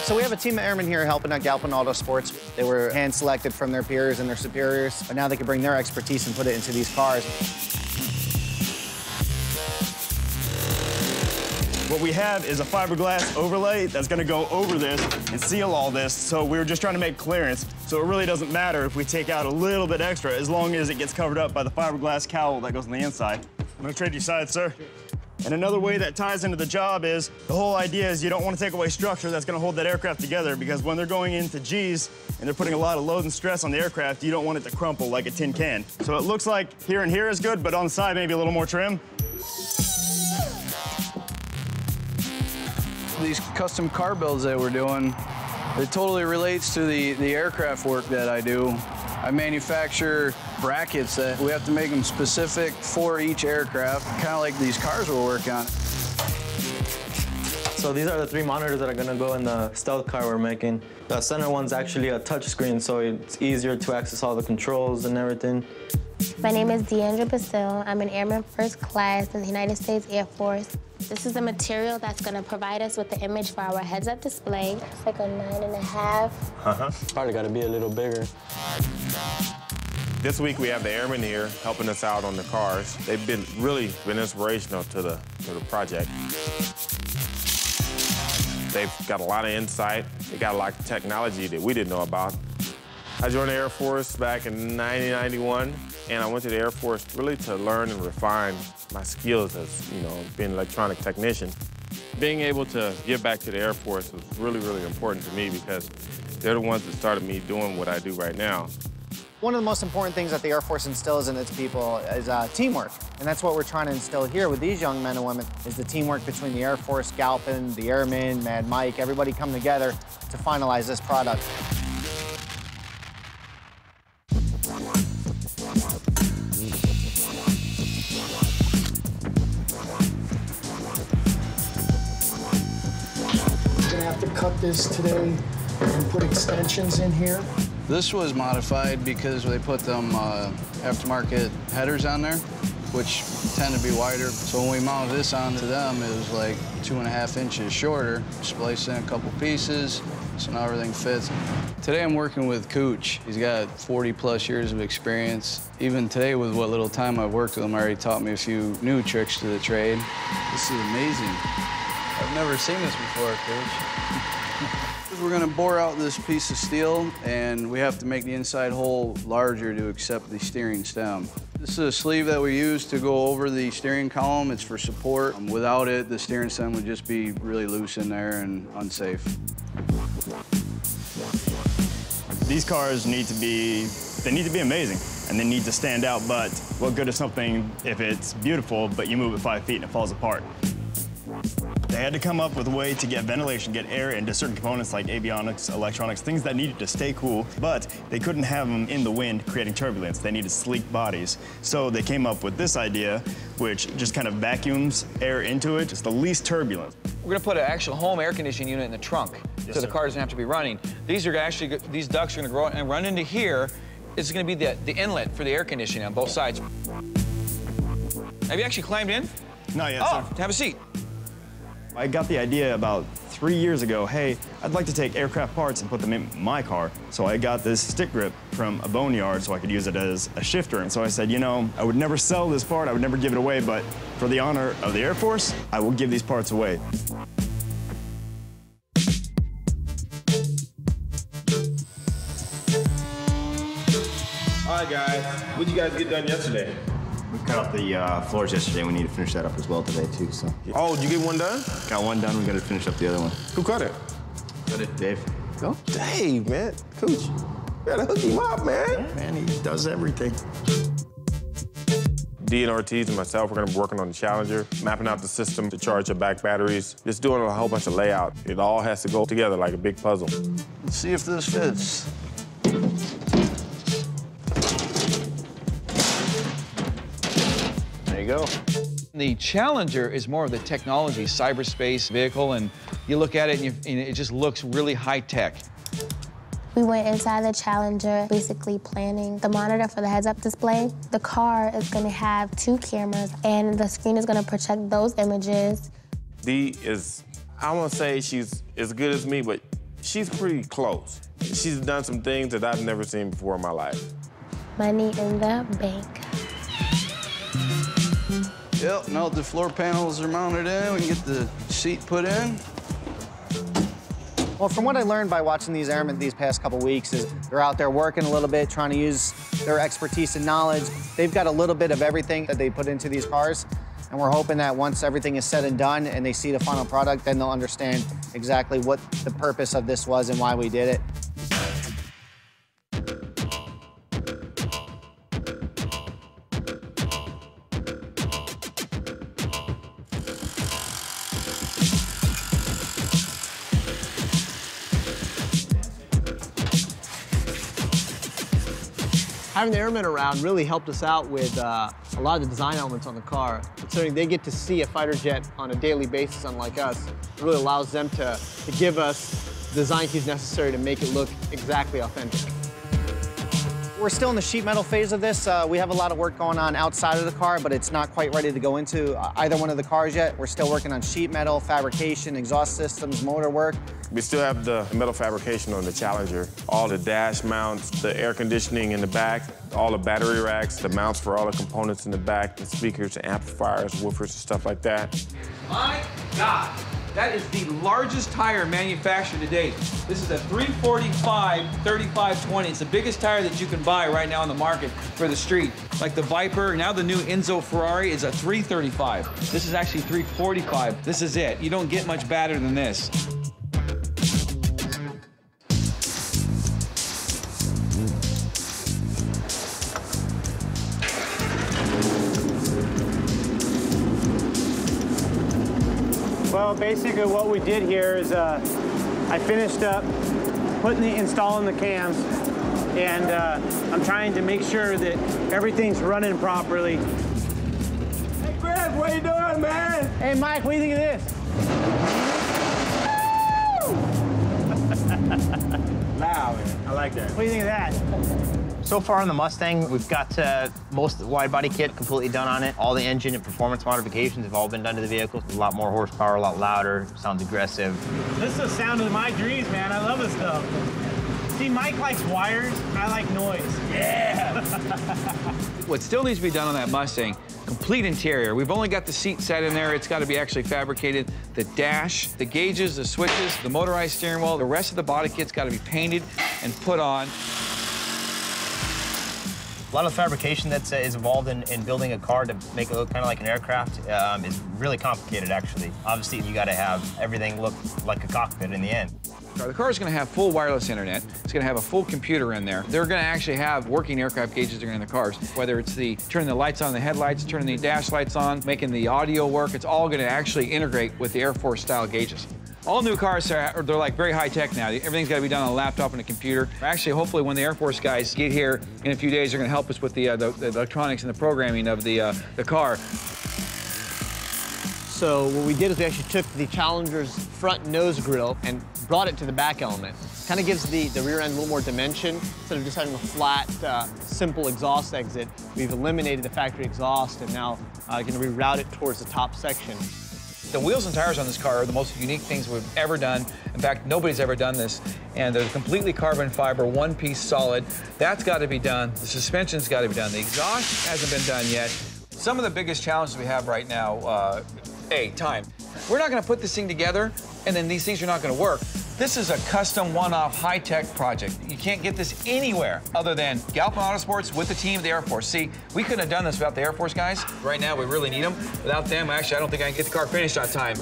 So we have a team of airmen here helping at Galphin Auto Sports. They were hand-selected from their peers and their superiors, but now they can bring their expertise and put it into these cars. What we have is a fiberglass overlay that's gonna go over this and seal all this, so we were just trying to make clearance, so it really doesn't matter if we take out a little bit extra, as long as it gets covered up by the fiberglass cowl that goes on the inside. I'm gonna trade you sides, sir. And another way that ties into the job is, the whole idea is you don't want to take away structure that's gonna hold that aircraft together, because when they're going into G's and they're putting a lot of load and stress on the aircraft, you don't want it to crumple like a tin can. So it looks like here and here is good, but on the side maybe a little more trim. These custom car builds that we're doing, it totally relates to the aircraft work that I do. I manufacture brackets that we have to make them specific for each aircraft, kind of like these cars we're working on. So these are the 3 monitors that are gonna go in the stealth car we're making. The center one's actually a touch screen, so it's easier to access all the controls and everything. My name is Deandra Basile. I'm an Airman First Class in the United States Air Force. This is the material that's going to provide us with the image for our heads-up display. It's like a 9.5. Probably got to be a little bigger. This week we have the airmen here helping us out on the cars. They've really been inspirational to the project. They've got a lot of insight. They got a lot of technology that we didn't know about. I joined the Air Force back in 1991, and I went to the Air Force really to learn and refine my skills as, being an electronic technician. Being able to give back to the Air Force was really, really important to me because they're the ones that started me doing what I do right now. One of the most important things that the Air Force instills in its people is teamwork. And that's what we're trying to instill here with these young men and women, is the teamwork between the Air Force, Galphin, the Airmen, Mad Mike, everybody come together to finalize this product. Have to cut this today and put extensions in here. This was modified because they put them aftermarket headers on there, which tend to be wider. So when we mounted this onto them, it was like 2.5 inches shorter. Spliced in a couple pieces, so now everything fits. Today I'm working with Cooch. He's got 40+ years of experience. Even today, with what little time I've worked with him, already taught me a few new tricks to the trade. This is amazing. I've never seen this before, Coach. We're gonna bore out this piece of steel, and we have to make the inside hole larger to accept the steering stem. This is a sleeve that we use to go over the steering column. It's for support. Without it, the steering stem would just be really loose in there and unsafe. These cars need to be amazing, and they need to stand out, but what good is something if it's beautiful, but you move it 5 feet and it falls apart? They had to come up with a way to get ventilation, get air into certain components like avionics, electronics, things that needed to stay cool, but they couldn't have them in the wind creating turbulence. They needed sleek bodies. So they came up with this idea, which just kind of vacuums air into it, just the least turbulence. We're gonna put an actual home air conditioning unit in the trunk, so the car doesn't have to be running. These ducts are gonna grow and run into here. It's gonna be the inlet for the air conditioning on both sides. Have you actually climbed in? Not yet, sir. Have a seat. I got the idea about 3 years ago, hey, I'd like to take aircraft parts and put them in my car. So I got this stick grip from a boneyard so I could use it as a shifter. And so I said, I would never sell this part, I would never give it away, but for the honor of the Air Force, I will give these parts away. All right, guys, what did you guys get done yesterday? We cut off the floors yesterday. We need to finish that up as well today, too, so. Oh, did you get one done? Got one done. We got to finish up the other one. Who cut it? Cut it, Dave. Oh, Dave, man. Cooch, you gotta hook him up, man. Yeah, man, he does everything. Dee and Ortiz and myself, we're gonna be working on the Challenger, mapping out the system to charge your back batteries, just doing a whole bunch of layout. It all has to go together like a big puzzle. Let's see if this fits. There you go. The Challenger is more of the technology, cyberspace vehicle, and you look at it and it just looks really high-tech. We went inside the Challenger, basically planning the monitor for the heads-up display. The car is gonna have 2 cameras, and the screen is gonna project those images. Dee is, I won't say she's as good as me, but She's pretty close. She's done some things that I've never seen before in my life. Money in the bank. Yep, now the floor panels are mounted in, we can get the seat put in. Well, from what I learned by watching these airmen these past couple weeks is they're out there working a little bit, trying to use their expertise and knowledge. They've got a little bit of everything that they put into these cars, and we're hoping that once everything is said and done and they see the final product, then they'll understand exactly what the purpose of this was and why we did it. Having the airmen around really helped us out with a lot of the design elements on the car. Considering they get to see a fighter jet on a daily basis, unlike us, it really allows them to give us the design cues necessary to make it look exactly authentic. We're still in the sheet metal phase of this. We have a lot of work going on outside of the car, but it's not quite ready to go into either one of the cars yet. We're still working on sheet metal, fabrication, exhaust systems, motor work. We still have the metal fabrication on the Challenger. All the dash mounts, the air conditioning in the back, all the battery racks, the mounts for all the components in the back, the speakers, the amplifiers, woofers, and stuff like that. My God, that is the largest tire manufactured to date. This is a 345/35/20. It's the biggest tire that you can buy right now on the market for the street. Like the Viper, now the new Enzo Ferrari is a 335. This is actually 345. This is it. You don't get much badder than this. Well, basically what we did here is I finished up installing the cams, and I'm trying to make sure that everything's running properly. Hey, Greg, what are you doing, man? Hey, Mike, what do you think of this? Wow, man. I like that. What do you think of that? So far on the Mustang, we've got most of the wide body kit completely done on it. All the engine and performance modifications have all been done to the vehicle. A lot more horsepower, a lot louder, sounds aggressive. This is the sound of my dreams, man. I love this stuff. See, Mike likes wires, I like noise. Yeah! What still needs to be done on that Mustang, complete interior. We've only got the seat set in there. It's got to be actually fabricated. The dash, the gauges, the switches, the motorized steering wheel, the rest of the body kit's got to be painted and put on. A lot of the fabrication that is involved in building a car to make it look kind of like an aircraft is really complicated, actually. Obviously, you got to have everything look like a cockpit in the end. The car is going to have full wireless internet. It's going to have a full computer in there. They're going to actually have working aircraft gauges in the cars, whether it's turning the lights on the headlights, turning the dash lights on, making the audio work. It's all going to actually integrate with the Air Force style gauges. All new cars, they're like very high tech now. Everything's got to be done on a laptop and a computer. Actually, hopefully when the Air Force guys get here in a few days, they're going to help us with the electronics and the programming of the car. So what we did is we actually took the Challenger's front nose grille and brought it to the back element. Kind of gives the rear end a little more dimension. Instead of just having a flat, simple exhaust exit, we've eliminated the factory exhaust and now going to reroute it towards the top section. The wheels and tires on this car are the most unique things we've ever done. In fact, nobody's ever done this. And they're completely carbon fiber, one-piece solid. That's got to be done. The suspension's got to be done. The exhaust hasn't been done yet. Some of the biggest challenges we have right now, time. We're not going to put this thing together, and then these things are not going to work. This is a custom, one-off, high-tech project. You can't get this anywhere other than Galphin Auto Sports with the team of the Air Force. See, we couldn't have done this without the Air Force guys. Right now, we really need them. Without them, actually, I don't think I can get the car finished on time.